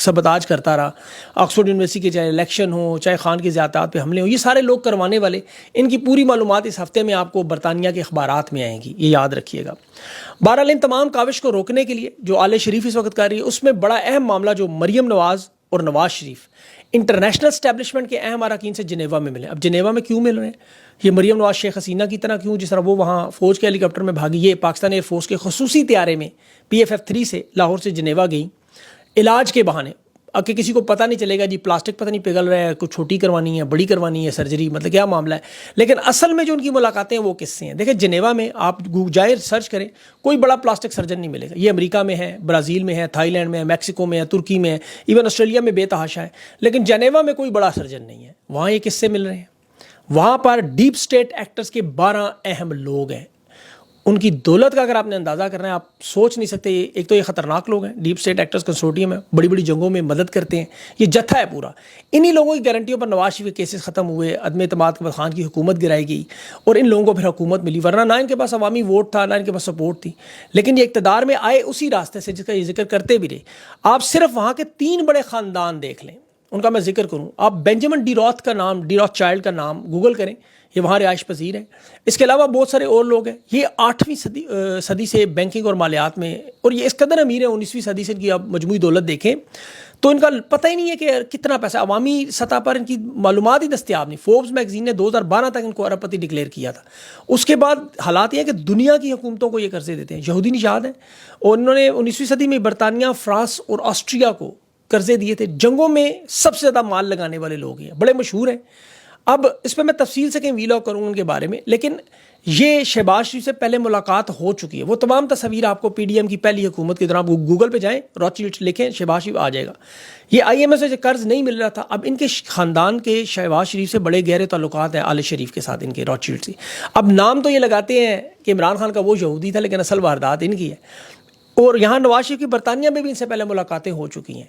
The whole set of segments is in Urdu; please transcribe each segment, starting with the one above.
سبتاج کرتا رہا. آکسفورڈ یونیورسٹی کے چاہے الیکشن ہو, چاہے خان کی زیادتیات پہ حملے ہوں, یہ سارے لوگ کروانے والے, ان کی پوری معلومات اس ہفتے میں آپ کو برطانیہ کے اخبارات میں آئیں گی, یہ یاد رکھیے گا. بہرحال ان تمام کاوش کو روکنے کے لیے جو آل شریف اس وقت کر رہی ہے, اس میں بڑا اہم معاملہ جو مریم نواز اور نواز شریف انٹرنیشنل اسٹیبلشمنٹ کے اہم اراکین سے جنیوا میں ملے. اب جنیوا میں کیوں مل رہے ہیں؟ یہ مریم نواز شیخ حسینہ کی طرح کیوں, جس طرح وہ وہاں فوج کے ہیلی کاپٹر میں بھاگی, یہ پاکستان ایئر فورس کے خصوصی طیارے میں PFF-3 سے لاہور سے جنیوا گئیں علاج کے بہانے. اب کہ کسی کو پتہ نہیں چلے گا جی پلاسٹک پتہ نہیں پگھل رہا ہے, کچھ چھوٹی کروانی ہے, بڑی کروانی ہے سرجری, مطلب کیا معاملہ ہے. لیکن اصل میں جو ان کی ملاقاتیں ہیں وہ کس سے ہیں؟ دیکھیں جنیوا میں آپ جائے سرچ کریں, کوئی بڑا پلاسٹک سرجن نہیں ملے گا. یہ امریکہ میں ہے, برازیل میں ہے, تھائی لینڈ میں ہے, میکسیکو میں ہے, ترکی میں ہے, ایون آسٹریلیا میں بے تحاشا ہے. لیکن جنیوا میں کوئی بڑا سرجن نہیں ہے. وہاں یہ کس سے مل رہے ہیں؟ وہاں پر ڈیپ سٹیٹ ایکٹرز کے 12 اہم لوگ ہیں. ان کی دولت کا اگر آپ نے اندازہ کرنا ہے, آپ سوچ نہیں سکتے. ایک تو یہ خطرناک لوگ ہیں, ڈیپ سٹیٹ ایکٹرز کنسورٹیم ہے, بڑی بڑی جنگوں میں مدد کرتے ہیں, یہ جتھا ہے پورا. انہی لوگوں کی گارنٹیوں پر نواز شریف کے کیسز ختم ہوئے, عدم اعتماد کے بعد خان کی حکومت گرائی گئی اور ان لوگوں کو پھر حکومت ملی. ورنہ نہ ان کے پاس عوامی ووٹ تھا, نہ ان کے پاس سپورٹ تھی. لیکن یہ اقتدار میں آئے اسی راستے سے جس کا یہ ذکر کرتے بھی رہے. آپ صرف وہاں کے 3 بڑے خاندان دیکھ لیں, ان کا میں ذکر کروں. آپ بینجامن ڈی روتھ کا نام, ڈی روتھ چائلڈ کا نام گوگل کریں, یہ وہاں رہائش پذیر ہیں. اس کے علاوہ بہت سارے اور لوگ ہیں. یہ 8ویں صدی سے بینکنگ اور مالیات میں, اور یہ اس قدر امیر ہیں, 19ویں صدی سے ان کی آپ مجموعی دولت دیکھیں تو ان کا پتہ ہی نہیں ہے کہ کتنا پیسہ. عوامی سطح پر ان کی معلومات ہی دستیاب نہیں. فوربس میگزین نے 2012 تک ان کو ارب پتی ڈکلیئر کیا تھا. اس کے بعد حالات یہ ہیں کہ دنیا کی حکومتوں کو یہ قرضے دیتے ہیں. یہودی نژاد ہیں اور انہوں نے 19ویں صدی میں برطانیہ, فرانس اور آسٹریا کو قرضے دیے تھے. جنگوں میں سب سے زیادہ مال لگانے والے لوگ ہیں, بڑے مشہور ہیں. اب اس پہ میں تفصیل سے کہیں ویلاگ کروں ان کے بارے میں, لیکن یہ شہباز شریف سے پہلے ملاقات ہو چکی ہے. وہ تمام تصاویر آپ کو PDM کی پہلی حکومت کی طرح گوگل پہ جائیں, روتشیلڈ لکھیں, شہباز شریف آ جائے گا. یہ IMF سے قرض نہیں مل رہا تھا. اب ان کے خاندان کے شہباز شریف سے بڑے گہرے تعلقات ہیں آل شریف کے ساتھ, ان کے روتشیلڈ سے. اب نام تو یہ لگاتے ہیں کہ عمران خان کا وہ یہودی تھا, لیکن اصل واردات ان کی ہے. اور یہاں نواز شریف کی برطانیہ میں بھی ان سے پہلے ملاقاتیں ہو چکی ہیں.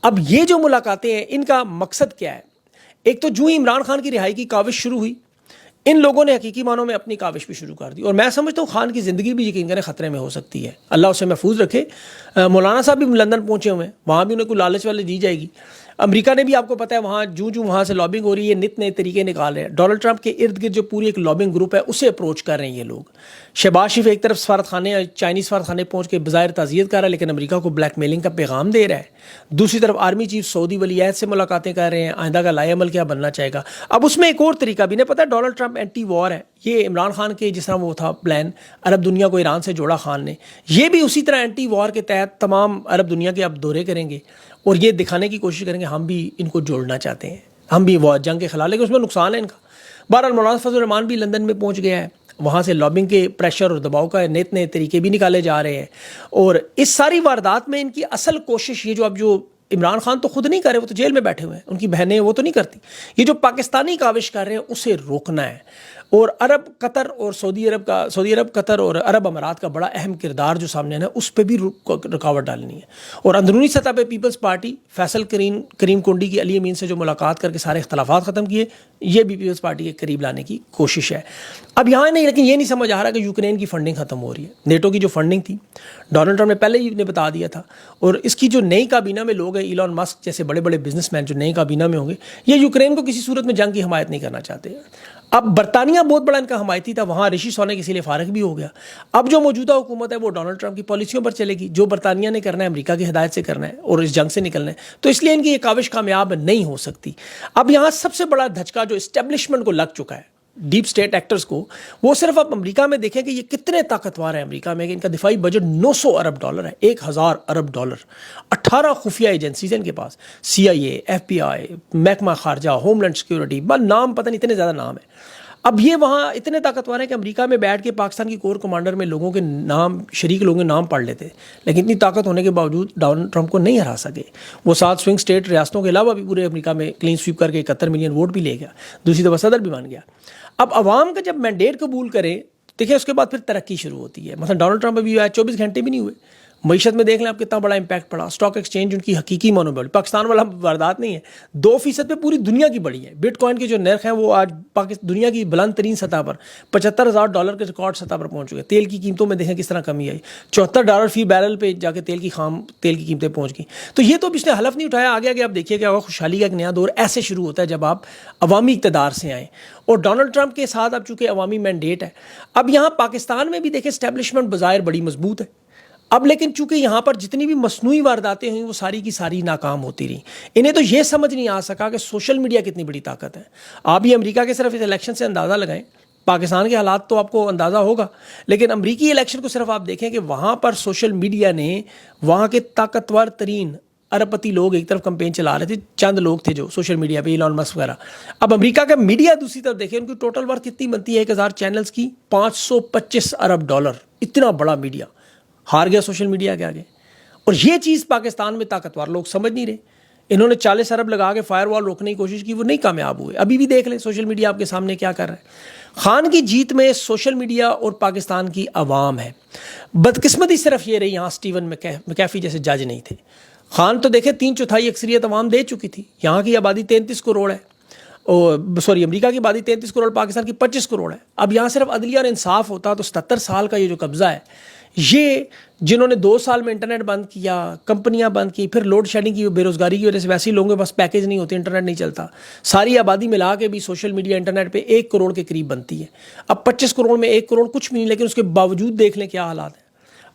اب یہ جو ملاقاتیں ہیں ان کا مقصد کیا ہے؟ ایک تو جو ہی عمران خان کی رہائی کی کاوش شروع ہوئی, ان لوگوں نے حقیقی معنوں میں اپنی کاوش بھی شروع کر دی. اور میں سمجھتا ہوں خان کی زندگی بھی یقین کریں خطرے میں ہو سکتی ہے. اللہ اسے محفوظ رکھے. مولانا صاحب بھی لندن پہنچے ہوئے ہیں, وہاں بھی انہیں کوئی لالچ والے دی جائے گی. امریکہ نے بھی آپ کو پتہ ہے وہاں جو وہاں سے لابنگ ہو رہی ہے, نت نئے طریقے نکال رہے ہیں. ڈونلڈ ٹرمپ کے ارد گرد جو پوری ایک لابنگ گروپ ہے اسے اپروچ کر رہے ہیں یہ لوگ. شہباز شریف ایک طرف سفارت خانے, چائنیز سفارت خانے پہنچ کے بظاہر تعزیت کر رہا ہے, لیکن امریکہ کو بلیک میلنگ کا پیغام دے رہا ہے. دوسری طرف آرمی چیف سعودی ولی عہد سے ملاقاتیں کر رہے ہیں, آئندہ کا لائے عمل کیا بننا چاہے گا. اب اس میں ایک اور طریقہ بھی نہیں پتہ, ڈونلڈ ٹرمپ اینٹی وار ہے. یہ عمران خان کے جس طرح وہ تھا پلان, عرب دنیا کو ایران سے جوڑا خان نے, یہ بھی اسی طرح اینٹی وار کے تحت تمام عرب دنیا کے اب دورے کریں گے اور یہ دکھانے کی کوشش کریں گے ہم بھی ان کو جوڑنا چاہتے ہیں, ہم بھی وہ جنگ کے خلاف, لیکن اس میں نقصان ہے ان کا. بہرحال مولانا فضل الرحمان بھی لندن میں پہنچ گیا ہے, وہاں سے لابنگ کے پریشر اور دباؤ کا نئے نئے طریقے بھی نکالے جا رہے ہیں. اور اس ساری واردات میں ان کی اصل کوشش یہ جو عمران خان تو خود نہیں کر رہے, وہ تو جیل میں بیٹھے ہوئے ہیں, ان کی بہنیں وہ تو نہیں کرتی. یہ جو پاکستانی کاوش کر رہے ہیں اسے روکنا ہے. اور عرب قطر اور سعودی عرب قطر اور عرب امارات کا بڑا اہم کردار جو سامنے ہے اس پہ بھی رکاوٹ ڈالنی ہے. اور اندرونی سطح پہ پیپلز پارٹی فیصل کریم کنڈی کی علی امین سے جو ملاقات کر کے سارے اختلافات ختم کیے, یہ بھی پیپلز پارٹی کے قریب لانے کی کوشش ہے. اب یہاں نہیں, لیکن یہ نہیں سمجھ آ رہا کہ یوکرین کی فنڈنگ ختم ہو رہی ہے. نیٹو کی جو فنڈنگ تھی ڈونلڈ ٹرمپ نے پہلے ہی نے بتا دیا تھا, اور اس کی جو نئی کابینہ میں لوگ ہیں, ایلون مسک جیسے بڑے بڑے بزنس مین جو نئی کابینہ میں ہوں گے, یہ یوکرین کو کسی صورت میں جنگ کی حمایت نہیں کرنا چاہتے. اب برطانیہ بہت بڑا ان کا حمایتی تھا, وہاں رشی سوناک اسی لیے فارغ بھی ہو گیا. اب جو موجودہ حکومت ہے وہ ڈونلڈ ٹرمپ کی پالیسیوں پر چلے گی, جو برطانیہ نے کرنا ہے امریکہ کی ہدایت سے کرنا ہے اور اس جنگ سے نکلنا ہے, تو اس لیے ان کی یہ کاوش کامیاب نہیں ہو سکتی. اب یہاں سب سے بڑا دھچکا جو اسٹیبلشمنٹ کو لگ چکا ہے, ڈیپ سٹیٹ ایکٹرز کو, وہ صرف آپ امریکہ میں دیکھیں کہ یہ کتنے طاقتور ہیں. امریکہ میں کہ ان کا دفاعی بجٹ $900 ارب ہے, 1000 ارب ڈالر. 18 خفیہ ایجنسیز ہیں ان کے پاس, CIA, FBI, محکمہ خارجہ, ہوم لینڈ سیکیورٹی, بس نام پتہ نہیں اتنے زیادہ نام ہیں. اب یہ وہاں اتنے طاقتور ہیں کہ امریکہ میں بیٹھ کے پاکستان کی کور کمانڈر میں لوگوں کے نام, شریک لوگوں کے نام پڑھ لیتے, لیکن اتنی طاقت ہونے کے باوجود ڈونلڈ ٹرمپ کو نہیں ہرا سکے. وہ 7 سوئنگ اسٹیٹ ریاستوں کے علاوہ بھی پورے امریکہ میں کلین سویپ کر کے 71 ملین ووٹ بھی لے گیا, دوسری دفعہ صدر بھی بن گیا. اب عوام کا جب مینڈیٹ قبول کرے, دیکھیں اس کے بعد پھر ترقی شروع ہوتی ہے. مثلا ڈونلڈ ٹرمپ ابھی 24 گھنٹے بھی نہیں ہوئے, معیشت میں دیکھ لیں آپ کتنا بڑا امپیکٹ پڑا. اسٹاک ایکسچینج ان کی حقیقی مونوپولی, پاکستان والا واردات نہیں ہے, 2% پہ پوری دنیا کی بڑی ہے. بٹ کوائن کے جو نرخ ہیں وہ آج دنیا کی بلند ترین سطح پر $75,000 کے ریکارڈ سطح پر پہنچ چکے. تیل کی قیمتوں میں دیکھیں کس طرح کمی آئی, $74 فی بیرل پہ جا کے تیل کی قیمتیں پہنچ گئیں. تو یہ تو اب اس نے حلف نہیں اٹھایا. آگے آگے آپ دیکھیے کہ خوشحالی کا ایک نیا دور ایسے شروع ہوتا ہے جب آپ عوامی اقتدار سے آئیں. اور ڈونلڈ ٹرمپ کے ساتھ اب چونکہ عوامی مینڈیٹ ہے, اب یہاں پاکستان میں بھی دیکھیں اسٹیبلشمنٹ بظاہر بڑی مضبوط ہے. اب لیکن چونکہ یہاں پر جتنی بھی مصنوعی وارداتیں ہوئیں وہ ساری کی ساری ناکام ہوتی رہیں. انہیں تو یہ سمجھ نہیں آ سکا کہ سوشل میڈیا کتنی بڑی طاقت ہے. آپ یہ امریکہ کے صرف اس الیکشن سے اندازہ لگائیں, پاکستان کے حالات تو آپ کو اندازہ ہوگا, لیکن امریکی الیکشن کو صرف آپ دیکھیں کہ وہاں پر سوشل میڈیا نے وہاں کے طاقتور ترین ارب پتی لوگ ایک طرف کمپین چلا رہے تھے, چند لوگ تھے جو سوشل میڈیا پہ, ایلان مسک وغیرہ. اب امریکہ کا میڈیا دوسری طرف دیکھیں, ان کی ٹوٹل ورتھ کتنی بنتی ہے 1000 چینلز کی, $525 ارب. اتنا بڑا میڈیا ہار گیا سوشل میڈیا کے آگے. اور یہ چیز پاکستان میں طاقتور لوگ سمجھ نہیں رہے. انہوں نے 40 ارب لگا کے فائر وال روکنے کی کوشش کی, وہ نہیں کامیاب ہوئے. ابھی بھی دیکھ لیں سوشل میڈیا آپ کے سامنے کیا کر رہا ہے. خان کی جیت میں سوشل میڈیا اور پاکستان کی عوام ہے. بدقسمتی صرف یہ رہی یہاں سٹیون مکیفی جیسے جج نہیں تھے. خان تو دیکھیں 3/4 اکثریت عوام دے چکی تھی. یہاں کی آبادی 33 کروڑ ہے, امریکہ کی آبادی 33 کروڑ, پاکستان کی 25 کروڑ ہے. اب یہاں صرف عدلیہ اور انصاف ہوتا تو 77 سال کا یہ جو قبضہ ہے, یہ جنہوں نے 2 سال میں انٹرنیٹ بند کیا, کمپنیاں بند کی, پھر لوڈ شیڈنگ کی, بے روزگاری کی وجہ سے ویسے ہی لوگوں کے پاس پیکیج نہیں ہوتے, انٹرنیٹ نہیں چلتا, ساری آبادی ملا کے بھی سوشل میڈیا انٹرنیٹ پہ 1 کروڑ کے قریب بنتی ہے. اب 25 کروڑ میں 1 کروڑ کچھ بھی نہیں, لیکن اس کے باوجود دیکھ لیں کیا حالات ہیں.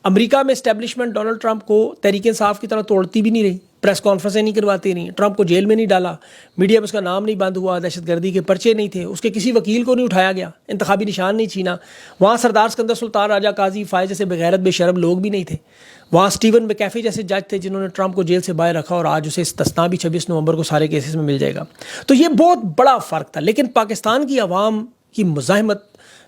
امریکہ میں اسٹیبلشمنٹ ڈونلڈ ٹرمپ کو تحریک انصاف کی طرح توڑتی بھی نہیں رہی, پریس کانفرنسیں نہیں کرواتی رہی, ٹرمپ کو جیل میں نہیں ڈالا, میڈیا میں اس کا نام نہیں بند ہوا, دہشت گردی کے پرچے نہیں تھے, اس کے کسی وکیل کو نہیں اٹھایا گیا, انتخابی نشان نہیں چھینا. وہاں سردار سکندر سلطان, راجہ قاضی فائز جیسے بغیرت بے شرم لوگ بھی نہیں تھے. وہاں سٹیون مکیفی جیسے جج تھے جنہوں نے ٹرمپ کو جیل سے باہر رکھا, اور آج اسے استثنا بھی 26 نومبر کو سارے کیسز میں مل جائے گا. تو یہ بہت بڑا فرق تھا. لیکن پاکستان کی عوام کی مزاحمت,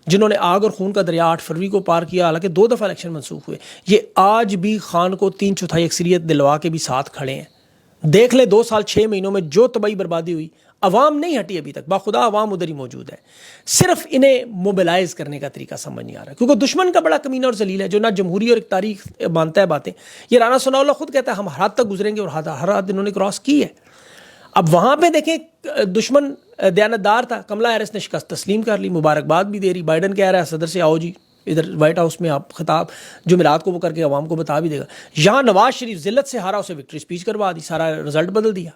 جنہوں نے آگ اور خون کا دریا 8 فروری کو پار کیا, حالانکہ 2 دفعہ الیکشن منسوخ ہوئے, یہ آج بھی خان کو 3/4 اکثریت دلوا کے بھی ساتھ کھڑے ہیں. دیکھ لیں 2 سال 6 مہینوں میں جو تباہی بربادی ہوئی, عوام نہیں ہٹی ابھی تک, باخدا عوام ادھر ہی موجود ہے. صرف انہیں موبلائز کرنے کا طریقہ سمجھ نہیں آ رہا, کیونکہ دشمن کا بڑا کمینہ اور ذلیل ہے جو نہ جمہوری اور ایک تاریخ مانتا ہے باتیں. یہ رانا ثناء اللہ خود کہتا ہے ہم ہر حد تک گزریں گے, اور ہر حد انہوں نے کراس کی ہے. اب وہاں پہ دیکھیں دشمن دیانتدار تھا, کملا ہیرس نے شکست تسلیم کر لی, مبارکباد بھی دے رہی. بائیڈن کہہ رہا ہے صدر سے آؤ جی ادھر وائٹ ہاؤس میں آپ خطاب جمعرات کو وہ کر کے عوام کو بتا بھی دے گا. یہاں نواز شریف ذلت سے ہارا, اسے وکٹری سپیچ کروا دی, سارا رزلٹ بدل دیا.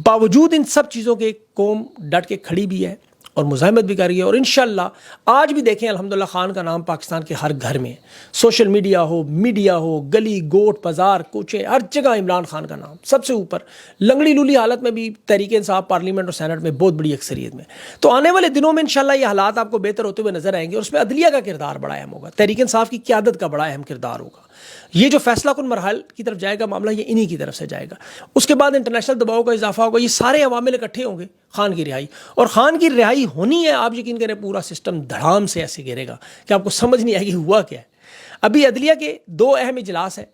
باوجود ان سب چیزوں کے قوم ڈٹ کے کھڑی بھی ہے اور مزاحمت بھی کر رہی ہے. اور انشاءاللہ آج بھی دیکھیں الحمدللہ خان کا نام پاکستان کے ہر گھر میں, سوشل میڈیا ہو, میڈیا ہو, گلی گوٹ بازار کوچے, ہر جگہ عمران خان کا نام سب سے اوپر. لنگڑی لولی حالت میں بھی تحریک انصاف پارلیمنٹ اور سینٹ میں بہت بڑی اکثریت میں. تو آنے والے دنوں میں انشاءاللہ یہ حالات آپ کو بہتر ہوتے ہوئے نظر آئیں گے, اور اس میں عدلیہ کا کردار بڑا اہم ہوگا, تحریک انصاف کی قیادت کا بڑا اہم کردار ہوگا. یہ جو فیصلہ کن مراحل کی طرف جائے گا معاملہ, یہ انہی کی طرف سے جائے گا. اس کے بعد انٹرنیشنل دباؤ کا اضافہ ہوگا, یہ سارے عوامل اکٹھے ہوں گے. خان کی رہائی, اور خان کی رہائی ہونی ہے, آپ یقین کریں پورا سسٹم دھڑام سے ایسے گرے گا کہ آپ کو سمجھ نہیں آئے گی ہوا کیا ہے. ابھی عدلیہ کے 2 اہم اجلاس ہیں,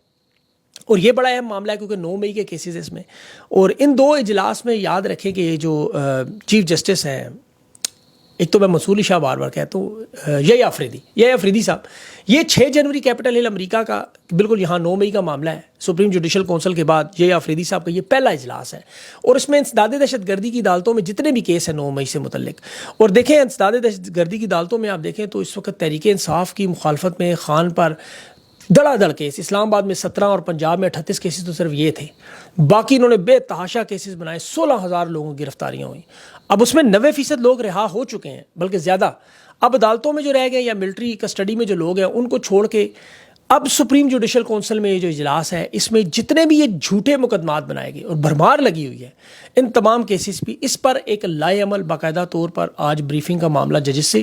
اور یہ بڑا اہم معاملہ ہے کیونکہ 9 مئی کے کیسز ہیں اس میں. اور ان 2 اجلاس میں یاد رکھیں کہ یہ جو چیف جسٹس ہیں, ایک تو میں منصور شاہ بار بار کہتا ہوں, یہ آفریدی صاحب, یہ 6 جنوری کیپٹل ہل امریکہ کا بالکل یہاں 9 مئی کا معاملہ ہے. سپریم جوڈیشل کونسل کے بعد یہ آفریدی صاحب کا یہ پہلا اجلاس ہے, اور اس میں انسداد دہشت گردی کی عدالتوں میں جتنے بھی کیس ہیں 9 مئی سے متعلق. اور دیکھیں انسداد دہشت گردی کی عدالتوں میں آپ دیکھیں تو اس وقت تحریک انصاف کی مخالفت میں خان پر دڑا دڑ کیس, اسلام آباد میں 17 اور پنجاب میں 38 کیسز تو صرف یہ تھے, باقی انہوں نے بے تحاشا کیسز بنائے, 16,000 لوگوں کی گرفتاریاں ہوئیں. اب اس میں 90% لوگ رہا ہو چکے ہیں, بلکہ زیادہ. اب عدالتوں میں جو رہ گئے یا ملٹری کسٹڈی میں جو لوگ ہیں ان کو چھوڑ کے اب سپریم جوڈیشل کونسل میں یہ جو اجلاس ہے, اس میں جتنے بھی یہ جھوٹے مقدمات بنائے گئے اور بھرمار لگی ہوئی ہے ان تمام کیسز بھی, اس پر ایک لائے عمل باقاعدہ طور پر آج بریفنگ کا معاملہ ججز سے,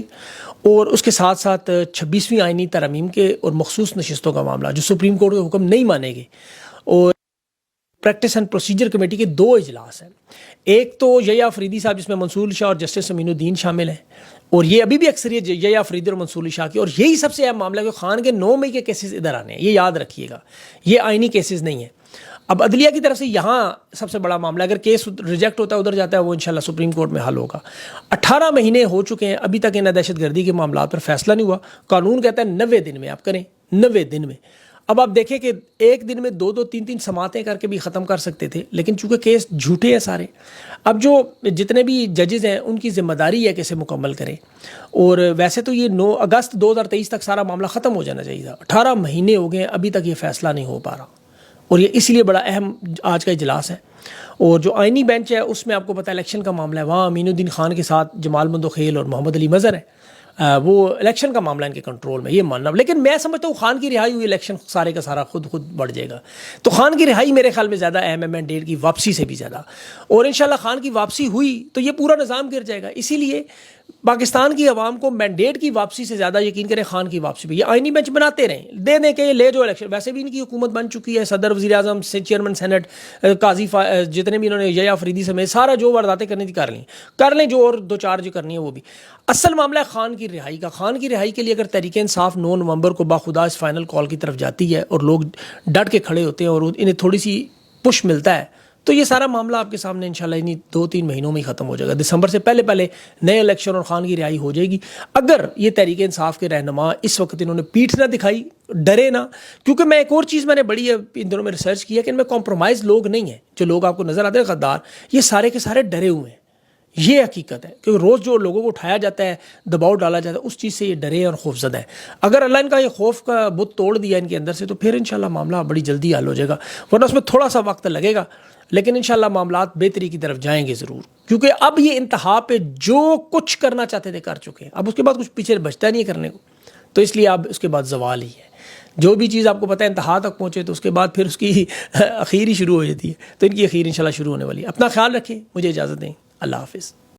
اور اس کے ساتھ ساتھ 26ویں آئینی ترامیم کے اور مخصوص نشستوں کا معاملہ جو سپریم کورٹ کے حکم نہیں مانے گے. اور پریکٹس اینڈ پروسیجر کمیٹی کے 2 اجلاس ہیں, ایک تو یہ آفریدی صاحب جس میں منصور شاہ اور جسٹس امین الدین شامل ہیں, اور یہ ابھی بھی اکثریت یہ آفریدی اور منصور شاہ کی. اور یہی سب سے اہم معاملہ ہے کہ خان کے 9 مئی کے کیسز ادھر آنے ہیں, یہ یاد رکھیے گا, یہ آئینی کیسز نہیں ہیں. اب عدلیہ کی طرف سے یہاں سب سے بڑا معاملہ, اگر کیس ریجیکٹ ہوتا ہے ادھر جاتا ہے, وہ انشاءاللہ سپریم کورٹ میں حل ہوگا. 18 مہینے ہو چکے ہیں, ابھی تک انہیں دہشت گردی کے معاملات پر فیصلہ نہیں ہوا. قانون کہتا ہے 90 دن میں آپ کریں, 90 دن میں. اب آپ دیکھیں کہ ایک دن میں 2-3 سماعتیں کر کے بھی ختم کر سکتے تھے، لیکن چونکہ کیس جھوٹے ہیں سارے، اب جو جتنے بھی ججز ہیں ان کی ذمہ داری ہے کہ اسے مکمل کریں. اور ویسے تو یہ 9 اگست 2023 تک سارا معاملہ ختم ہو جانا چاہیے تھا. 18 مہینے ہو گئے ابھی تک یہ فیصلہ نہیں ہو پا رہا، اور یہ اس لیے بڑا اہم آج کا اجلاس ہے. اور جو آئینی بینچ ہے اس میں آپ کو پتہ ہے الیکشن کا معاملہ ہے، وہاں امین الدین خان کے ساتھ جمال بندوخیل اور محمد علی مظہر ہے، وہ الیکشن کا معاملہ ان کے کنٹرول میں، یہ ماننا. لیکن میں سمجھتا ہوں خان کی رہائی ہوئی الیکشن سارے کا سارا خود بڑھ جائے گا. تو خان کی رہائی میرے خیال میں زیادہ اہم ہے مینڈیٹ کی واپسی سے بھی زیادہ، اور انشاءاللہ خان کی واپسی ہوئی تو یہ پورا نظام گر جائے گا. اسی لیے پاکستان کی عوام کو مینڈیٹ کی واپسی سے زیادہ یقین کریں خان کی واپسی پہ. یہ آئینی بینچ بناتے رہیں، دے دیں کہ یہ لے جو الیکشن، ویسے بھی ان کی حکومت بن چکی ہے، صدر، وزیر اعظم، چیئرمین سینٹ، قاضی، جتنے بھی انہوں نے یا فریدی سمیت سارا جو وارداتیں کرنی تھی کر لیں جو اور 2-4 جو کرنی ہے وہ بھی. اصل معاملہ ہے خان کی رہائی کا. خان کی رہائی کے لیے اگر تحریک انصاف 9 نومبر کو باخدا اس فائنل کال کی طرف جاتی ہے اور لوگ ڈٹ کے کھڑے ہوتے ہیں اور انہیں تھوڑی سی پش ملتا ہے تو یہ سارا معاملہ آپ کے سامنے انشاءاللہ انہیں 2-3 مہینوں میں ہی ختم ہو جائے گا. دسمبر سے پہلے نئے الیکشن اور خان کی رہائی ہو جائے گی. اگر یہ تحریک انصاف کے رہنما اس وقت انہوں نے پیٹھ نہ دکھائی، ڈرے نہ، کیونکہ میں ایک اور چیز میں نے بڑی ان دنوں میں ریسرچ کیا کہ ان میں کمپرومائز لوگ نہیں ہیں. جو لوگ آپ کو نظر آتے ہیں غدار، یہ سارے کے سارے ڈرے ہوئے ہیں. یہ حقیقت ہے کہ روز جو لوگوں کو اٹھایا جاتا ہے، دباؤ ڈالا جاتا ہے، اس چیز سے یہ ڈرے اور خوف زدہ ہے. اگر اللہ ان کا یہ خوف کا بت توڑ دیا ان کے اندر سے تو پھر انشاءاللہ معاملہ بڑی جلدی حل ہو جائے گا، ورنہ اس میں تھوڑا سا وقت لگے گا، لیکن انشاءاللہ معاملات بہتری کی طرف جائیں گے ضرور. کیونکہ اب یہ انتہا پہ جو کچھ کرنا چاہتے تھے کر چکے ہیں، اب اس کے بعد کچھ پیچھے بچتا نہیں ہے کرنے کو. تو اس لیے اب اس کے بعد زوال ہی ہے. جو بھی چیز آپ کو پتہ ہے انتہا تک پہنچے تو اس کے بعد پھر اس کی اخیر ہی شروع ہو جاتی ہے. تو ان کی اخیر انشاءاللہ شروع ہونے والی ہے. اپنا خیال رکھیں، مجھے اجازت دیں. اللہ حافظ.